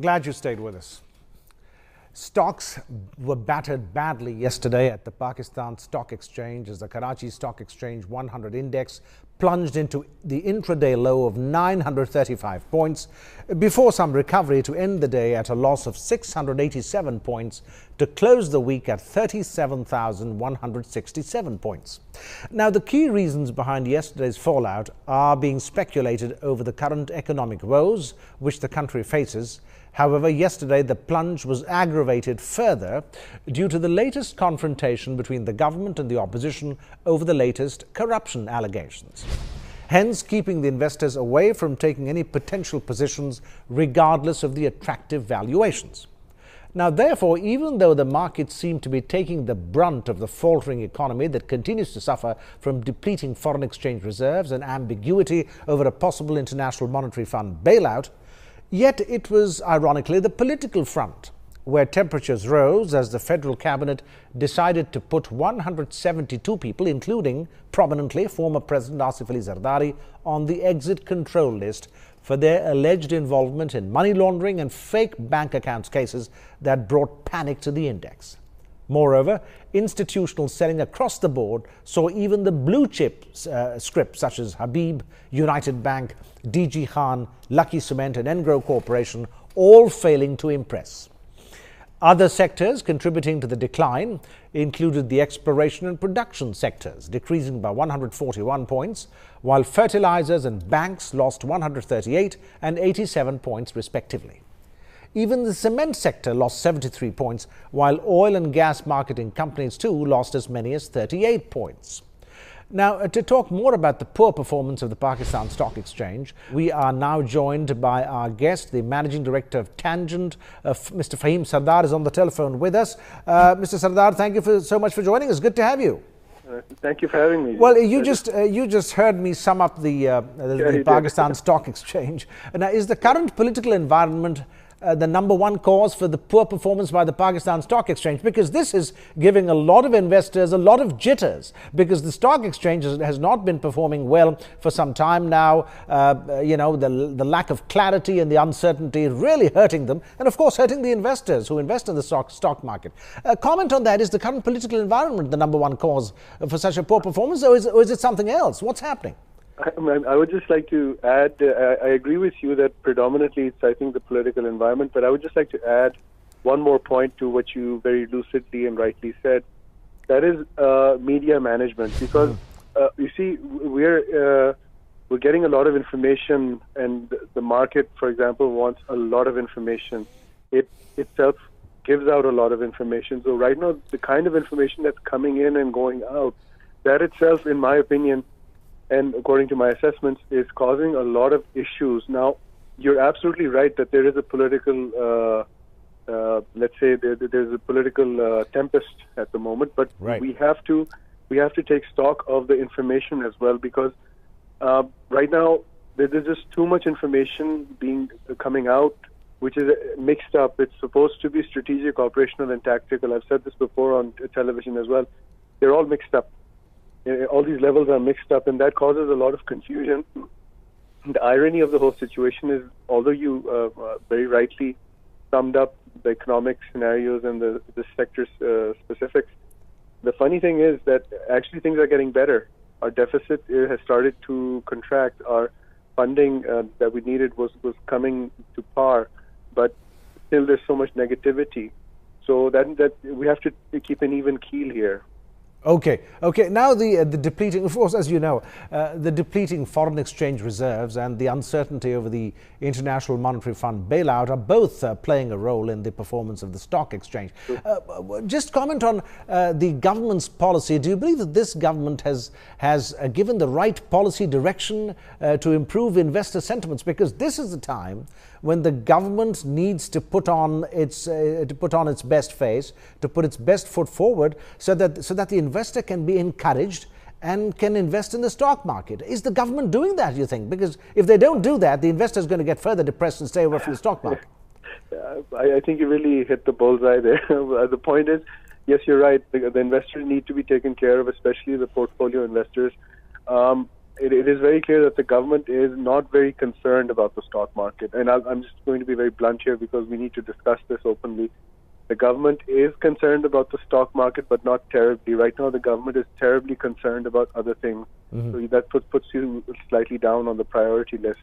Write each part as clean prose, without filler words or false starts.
Glad you stayed with us. Stocks were battered badly yesterday at the Pakistan Stock Exchange as the Karachi Stock Exchange 100 index plunged into the intraday low of 935 points before some recovery to end the day at a loss of 687 points to close the week at 37,167 points. Now, the key reasons behind yesterday's fallout are being speculated over the current economic woes which the country faces. However, yesterday the plunge was aggravated further due to the latest confrontation between the government and the opposition over the latest corruption allegations, hence keeping the investors away from taking any potential positions regardless of the attractive valuations. Now, therefore, even though the markets seem to be taking the brunt of the faltering economy that continues to suffer from depleting foreign exchange reserves and ambiguity over a possible International Monetary Fund bailout, yet it was, ironically, the political front where temperatures rose as the federal cabinet decided to put 172 people, including prominently former President Asif Ali Zardari, on the exit control list for their alleged involvement in money laundering and fake bank accounts cases that brought panic to the index. Moreover, institutional selling across the board saw even the blue chip scripts such as Habib, United Bank, DG Khan, Lucky Cement and Engro Corporation all failing to impress. Other sectors contributing to the decline included the exploration and production sectors, decreasing by 141 points, while fertilizers and banks lost 138 and 87 points respectively. Even the cement sector lost 73 points, while oil and gas marketing companies too lost as many as 38 points. Now, to talk more about the poor performance of the Pakistan Stock Exchange, we are now joined by our guest, the Managing Director of Tangent, Mr. Faheem Sardar is on the telephone with us. Mr. Sardar, thank you so much for joining us. Good to have you. Thank you for having me. Well, you just heard me sum up the Pakistan Stock Exchange. Now, is the current political environment the number one cause for the poor performance by the Pakistan Stock Exchange? Because this is giving a lot of investors a lot of jitters, because the stock exchange has not been performing well for some time now. The lack of clarity and the uncertainty really hurting them, and of course hurting the investors who invest in the stock market. Comment on that. Is the current political environment the number one cause for such a poor performance, or is it something else? What's happening? I would just like to add, I agree with you that predominantly it's, I think, the political environment, but I would just like to add one more point to what you very lucidly and rightly said. That is media management, because you see, we're getting a lot of information, and the market, for example, wants a lot of information. It itself gives out a lot of information. So right now, the kind of information that's coming in and going out, that itself, in my opinion, and according to my assessments, is causing a lot of issues. Now, you're absolutely right that there is a political, let's say, there's a political tempest at the moment. But right. we have to take stock of the information as well, because right now there's just too much information coming out, which is mixed up. It's supposed to be strategic, operational, and tactical. I've said this before on television as well. They're all mixed up. All these levels are mixed up, and that causes a lot of confusion. The irony of the whole situation is, although you very rightly summed up the economic scenarios and the sector specifics, the funny thing is that actually things are getting better. Our deficit has started to contract. Our funding that we needed was coming to par, but still there's so much negativity. So that we have to keep an even keel here. Okay. Now the depleting, of course, as you know, the depleting foreign exchange reserves and the uncertainty over the International Monetary Fund bailout are both playing a role in the performance of the stock exchange. Just comment on the government's policy. Do you believe that this government has given the right policy direction to improve investor sentiments? Because this is the time when the government needs to put on its best face, to put its best foot forward, so that the investor can be encouraged and can invest in the stock market. Is the government doing that, you think? Because if they don't do that, the investor is going to get further depressed and stay away from the stock market. I think you really hit the bullseye there. The point is, yes, you're right. The investors need to be taken care of, especially the portfolio investors. it is very clear that the government is not very concerned about the stock market. And I'm just going to be very blunt here because we need to discuss this openly. The government is concerned about the stock market, but not terribly. Right now, the government is terribly concerned about other things. So that puts you slightly down on the priority list.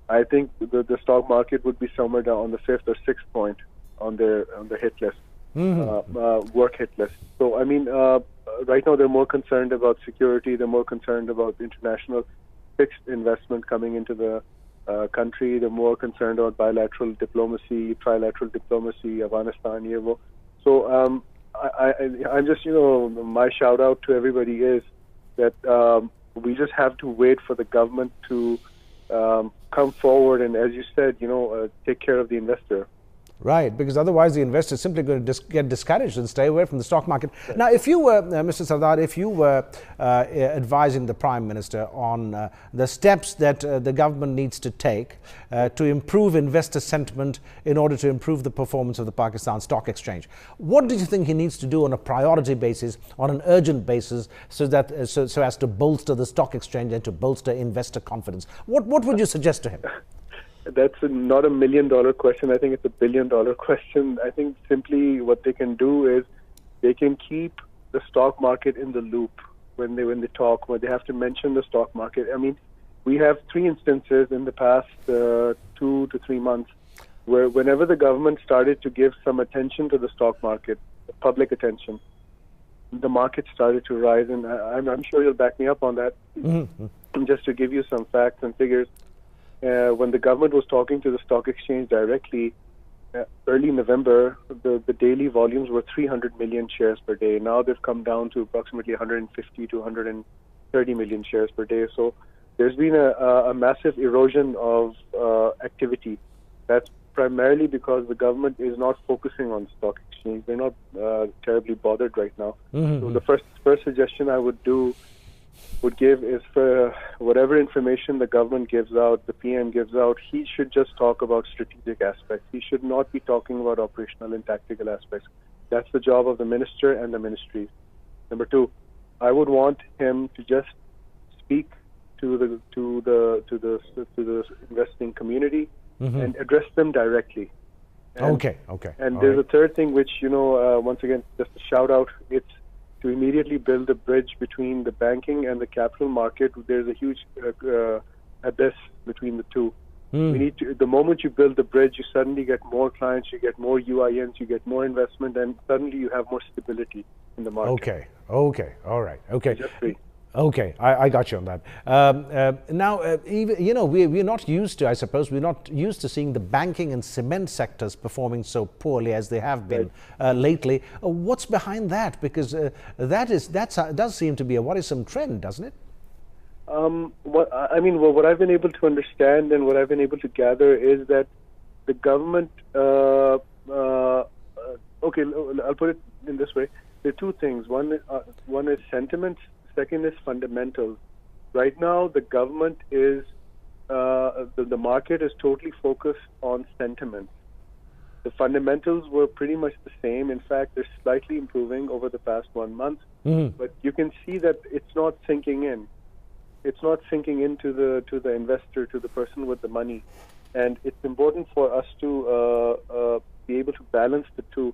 I think the stock market would be somewhere down on the 5th or 6th point on the hit list, work hit list. So, I mean, right now they're more concerned about security. They're more concerned about international fixed investment coming into the country. They're more concerned about bilateral diplomacy, trilateral diplomacy, Afghanistan, Yevo. So I'm just, my shout out to everybody is that we just have to wait for the government to come forward and, as you said, take care of the investor. Right, because otherwise the investor is simply going to get discouraged and stay away from the stock market. Now, if you were, Mr. Sardar, if you were advising the Prime Minister on the steps that the government needs to take to improve investor sentiment in order to improve the performance of the Pakistan Stock Exchange, what do you think he needs to do on a priority basis, on an urgent basis, so as to bolster the stock exchange and to bolster investor confidence? What would you suggest to him? That's not $1 million question. I think it's $1 billion question. I think simply what they can do is they can keep the stock market in the loop when they talk, when they have to mention the stock market. I mean, we have 3 instances in the past 2 to 3 months where whenever the government started to give some attention to the stock market, public attention, the market started to rise. And I'm sure you'll back me up on that. Just to give you some facts and figures. When the government was talking to the stock exchange directly, early November, the daily volumes were 300 million shares per day. Now they've come down to approximately 150 to 130 million shares per day. So there's been a massive erosion of activity. That's primarily because the government is not focusing on stock exchange. They're not terribly bothered right now. So the first suggestion I would give is for whatever information the government gives out, the PM gives out, he should just talk about strategic aspects. He should not be talking about operational and tactical aspects. That's the job of the minister and the ministries. Number 2, I would want him to just speak to the investing community and address them directly. And, okay. And there's a third thing which, once again, just a shout out, it's to immediately build a bridge between the banking and the capital market. There's a huge abyss between the two. We need to, the moment you build the bridge, you suddenly get more clients, you get more UINs, you get more investment, and suddenly you have more stability in the market. Okay, all right, okay. Just 3. Okay, I got you on that. Now, even, we're not used to, I suppose, we're not used to seeing the banking and cement sectors performing so poorly as they have been lately. What's behind that? Because that does seem to be a worrisome trend, doesn't it? What I've been able to understand and what I've been able to gather is that the government, okay, I'll put it in this way. There are 2 things. One is sentiment. Second is fundamentals. Right now, the government is, the market is totally focused on sentiment. The fundamentals were pretty much the same. In fact, they're slightly improving over the past 1 month. But you can see that it's not sinking in. It's not sinking into the investor, to the person with the money. And it's important for us to be able to balance the 2.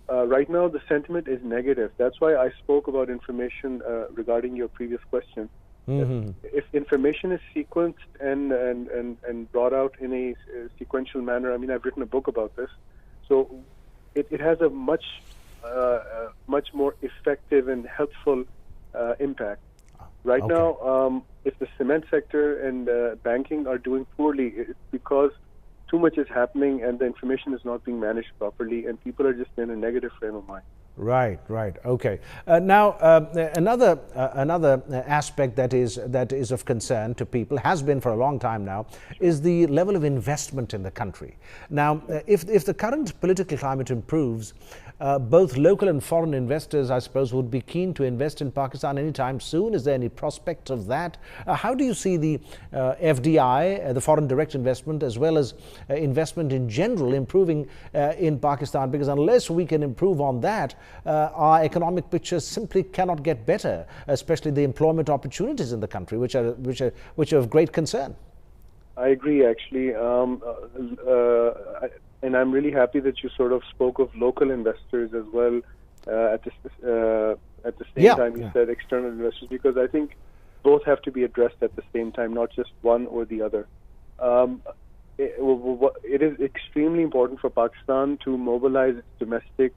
Right now, the sentiment is negative. That's why I spoke about information regarding your previous question. If information is sequenced and brought out in a sequential manner, I mean, I've written a book about this, so it has a much more effective and helpful impact. Right now, if the cement sector and banking are doing poorly, it's because too much is happening and the information is not being managed properly, and people are just in a negative frame of mind. Right. Okay. Now, another aspect that is of concern to people, has been for a long time now, is the level of investment in the country. Now, if the current political climate improves, both local and foreign investors, I suppose, would be keen to invest in Pakistan anytime soon. Is there any prospect of that? How do you see the FDI, the foreign direct investment, as well as investment in general, improving in Pakistan? Because unless we can improve on that, our economic picture simply cannot get better, especially the employment opportunities in the country, which are of great concern. I agree, actually, and I'm really happy that you sort of spoke of local investors as well at the same time you said external investors, because I think both have to be addressed at the same time, not just one or the other. It is extremely important for Pakistan to mobilize its domestic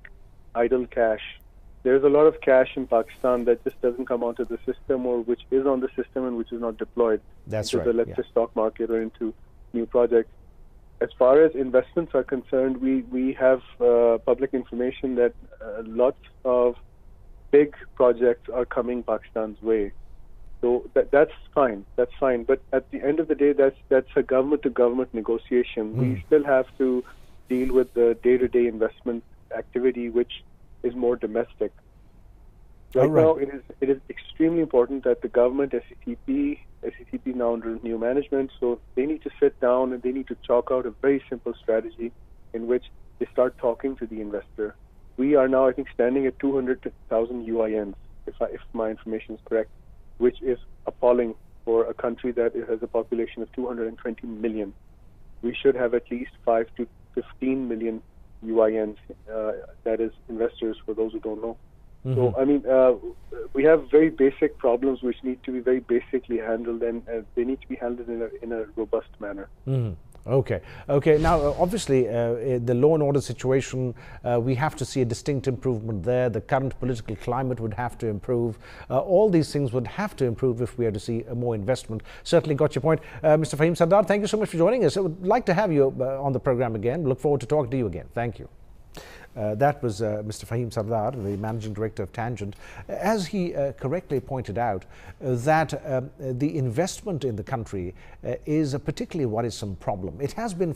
idle cash. There's a lot of cash in Pakistan that just doesn't come onto the system, or which is on the system and which is not deployed into the, let's say, stock market or into new projects. As far as investments are concerned, we have public information that lots of big projects are coming Pakistan's way. So that's fine. That's fine. But at the end of the day, that's a government-to-government negotiation. We still have to deal with the day-to-day investment activity, which is more domestic. Right now, it is extremely important that the government, SECP now under new management, so they need to sit down and they need to chalk out a very simple strategy in which they start talking to the investor. We are now, I think, standing at 200,000 UINs, if my information is correct, which is appalling for a country that has a population of 220 million. We should have at least 5 to 15 million UINs, that is investors, for those who don't know. So, I mean, we have very basic problems which need to be very basically handled, and they need to be handled in a robust manner. Okay. Now, obviously, the law and order situation, we have to see a distinct improvement there. The current political climate would have to improve. All these things would have to improve if we are to see more investment. Certainly got your point. Mr. Faheem Sardar, thank you so much for joining us. I would like to have you on the program again. Look forward to talking to you again. Thank you. That was Mr. Faheem Sardar, the Managing Director of Tangent. As he correctly pointed out, that the investment in the country is a particularly worrisome problem. It has been